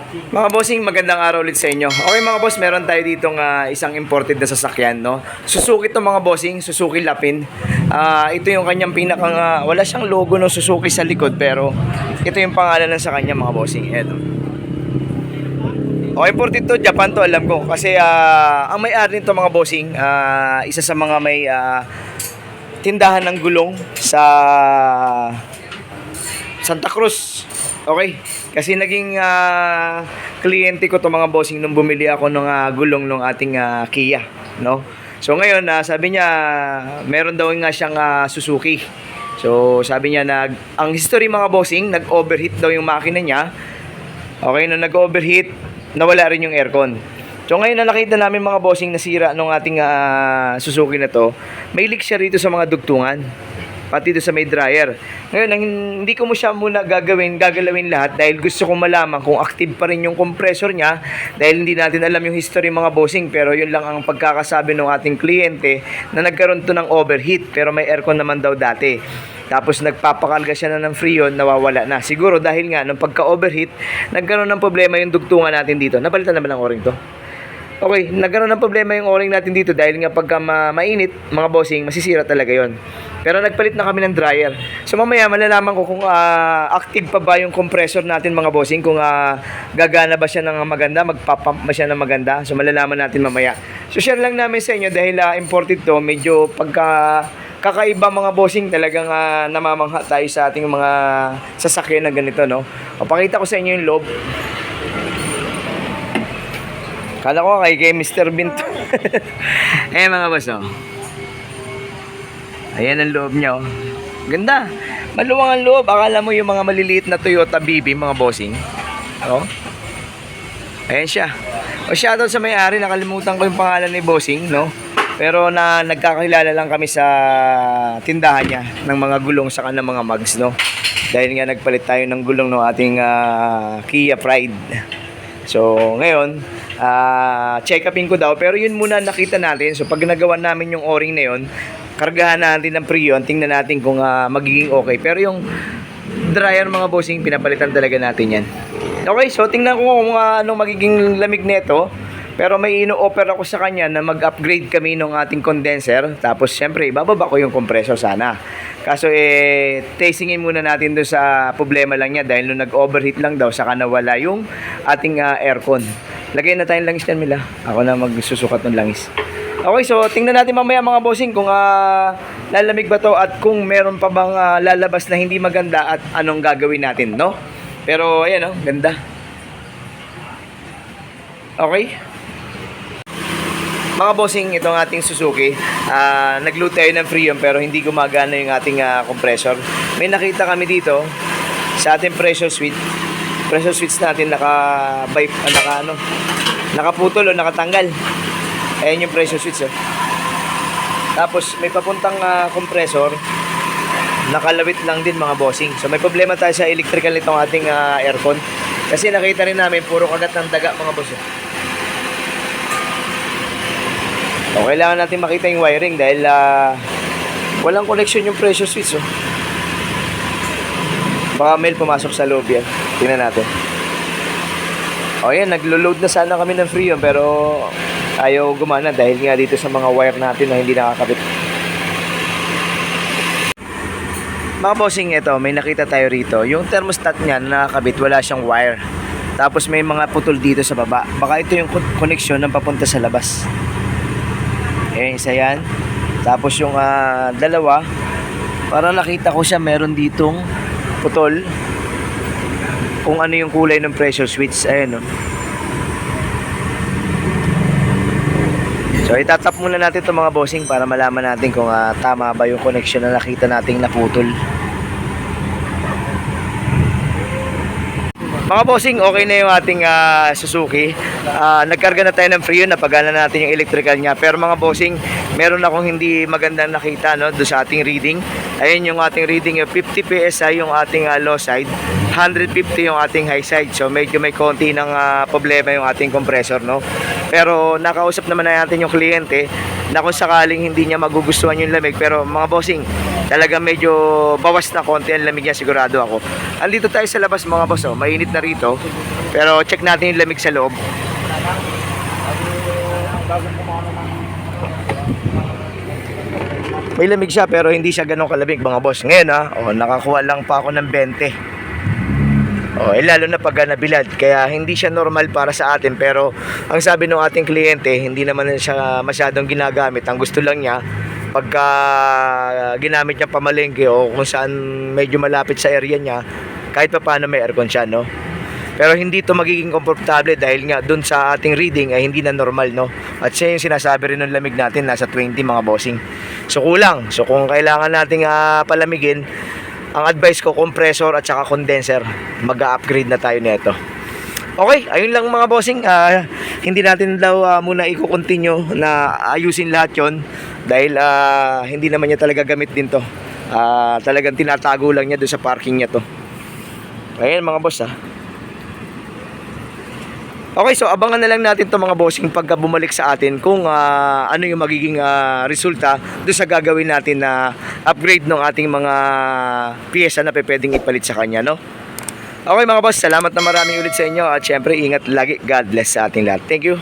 Mga bossing, magandang araw ulit sa inyo. Okay mga boss, meron tayo ditong isang imported na sasakyan, no? Suzuki to mga bossing, Suzuki Lapin. Ito yung kanyang pinakang, wala siyang logo ng Suzuki sa likod, pero ito yung pangalan sa kanya mga bossing. Eto. Okay, imported to, Japan to, alam ko. Kasi ang may-ari nito mga bossing, isa sa mga may tindahan ng gulong sa Santa Cruz. Okay, kasi naging kliyente ko to mga bossing nung bumili ako ng gulong ng ating Kia, no? So ngayon, sabi niya meron daw nga siyang Suzuki. So sabi niya ang history mga bossing, nag-overheat daw yung makina niya. Okay, nung nag-overheat, nawala rin yung aircon. So ngayon na nakita namin mga bossing nasira nung ating Suzuki na to, may leak siya rito sa mga dugtungan, pati doon sa may dryer. Ngayon, hindi ko mo siya muna gagalawin lahat dahil gusto kong malaman kung active pa rin yung compressor niya, dahil hindi natin alam yung history mga bossing, pero yun lang ang pagkakasabi ng ating kliyente na nagkaroon to ng overheat pero may aircon naman daw dati. Tapos nagpapakarga siya na ng freon, nawawala na. Siguro dahil nga nung pagka-overheat, nagkaroon ng problema yung dugtungan natin dito. Napalitan naman ng o-ring to. Okay, nagkaroon ng problema yung o-ring natin dito dahil nga pagka mainit, mga bossing, masisira talaga yon. Pero nagpalit na kami ng dryer. So mamaya malalaman ko kung active pa ba yung compressor natin mga bossing, kung gagana ba siya ng maganda, magpapump ba siya ng maganda. So malalaman natin mamaya. So share lang namin sa inyo dahil imported to, medyo kakaiba mga bossing, talagang namamangha tayo sa ating mga sasakyan na ganito, no? O, pakita ko sa inyo yung loob. Kala ko kay Mr. Bean to. Eh mga boss, oh. Ayan ang loob niya, oh. Ganda. Maluwang ang loob. Akala mo yung mga maliliit na Toyota BB mga bossing. Oh. Ayan siya. O, shoutout sa may-ari. Nakalimutan ko yung pangalan ni bossing, no? Pero nagkakilala lang kami sa tindahan niya ng mga gulong saka ng mga mugs, no? Dahil nga nagpalit tayo ng gulong ng ating Kia Pride. So ngayon, check upin ko daw, pero yun muna nakita natin. So pag nagawa namin yung o-ring na yun, kargahan natin ng freon, tingnan natin kung magiging okay. Pero yung dryer mga bossing, pinapalitan talaga natin yan. Okay, so tingnan ko kung anong magiging lamig nito. Pero may ino-offer ako sa kanya na mag-upgrade kami ng ating condenser. Tapos syempre, ibababa ko yung compressor sana. Kaso tastingin muna natin doon sa problema lang niya dahil nung nag-overheat lang daw, saka nawala yung ating aircon. Lagay na tayong langis yan, Mila. Ako na magsusukat ng langis. Okay, so tingnan natin mamaya mga bossing kung lalamig ba to at kung meron pa bang lalabas na hindi maganda at anong gagawin natin, no? Pero ayan, oh, ganda. Okay. Mga bossing, itong ating Suzuki, nag-load tayo ng freon pero hindi gumagana yung ating compressor. May nakita kami dito sa ating pressure switch. Pressure switch natin nakaputol o nakatanggal. Ayan yung pressure switch. Tapos may papuntang compressor, nakalawit lang din mga bossing. So may problema tayo sa electrical nitong ating aircon. Kasi nakita rin namin puro kagat ng daga mga bossing. So, kailangan natin makita yung wiring dahil walang connection yung pressure switch. Oh. Baka may pumasok sa loob yan. Tingnan natin. O yan, naglo-load na sana kami ng freon pero ayaw gumana dahil nga dito sa mga wire natin na hindi nakakabit. Mga bossing, ito, may nakita tayo rito. Yung thermostat niya na nakakabit, wala siyang wire. Tapos may mga putol dito sa baba. Baka ito yung connection ng papunta sa labas. Ayan, isa yan. Tapos yung dalawa, para nakita ko siya, meron ditong putol. Kung ano yung kulay ng pressure switch. Ayan, no? So, itatap muna natin itong mga bossing para malaman natin kung tama ba yung connection na nakita nating naputol. Mga bossing, okay na yung ating Suzuki. Nagkarga na tayo ng freon, napagana natin yung electrical niya. Pero mga bossing, meron akong hindi magandang nakita, no, doon sa ating reading. Ayun yung ating reading, 50 PSI yung ating low side. 150 yung ating high side. So medyo may konti ng problema yung ating compressor, no? Pero nakausap naman na natin yung kliyente na kung sakaling hindi niya magugustuhan yung lamig, pero mga bossing, talaga medyo bawas na konti ang lamig niya, sigurado ako. Andito tayo sa labas mga boss, oh. Mainit na rito. Pero check natin yung lamig sa loob. May lamig siya pero hindi siya ganun kalamig mga boss. Ngayon nakakuha lang pa ako ng 20. Lalo na pag nabilad. Kaya hindi siya normal para sa atin. Pero ang sabi ng ating kliyente, hindi naman siya masyadong ginagamit. Ang gusto lang niya, pagka ginamit niya pamalengke o kung saan medyo malapit sa area niya, kahit pa paano may aircon siya, no? Pero hindi to magiging komportable dahil nga dun sa ating reading ay hindi na normal, no? At siya yung sinasabi rin ng lamig natin, nasa 20 mga bossing. So kulang. So kung kailangan nating palamigin, ang advice ko, compressor at saka condenser. Mag-upgrade na tayo nito. Okay, ayun lang mga bossing. Hindi natin daw muna i-continue na ayusin lahat yon dahil hindi naman niya talaga gamit din to. Talagang tinatago lang niya doon sa parking niya to. Ayun mga boss Okay, so abangan na lang natin to mga bossing pagka bumalik sa atin kung ano yung magiging resulta doon sa gagawin natin na upgrade ng ating mga piyesa na pwedeng ipalit sa kanya, no? Okay mga boss, salamat na maraming ulit sa inyo at syempre ingat lagi. God bless sa ating lahat. Thank you.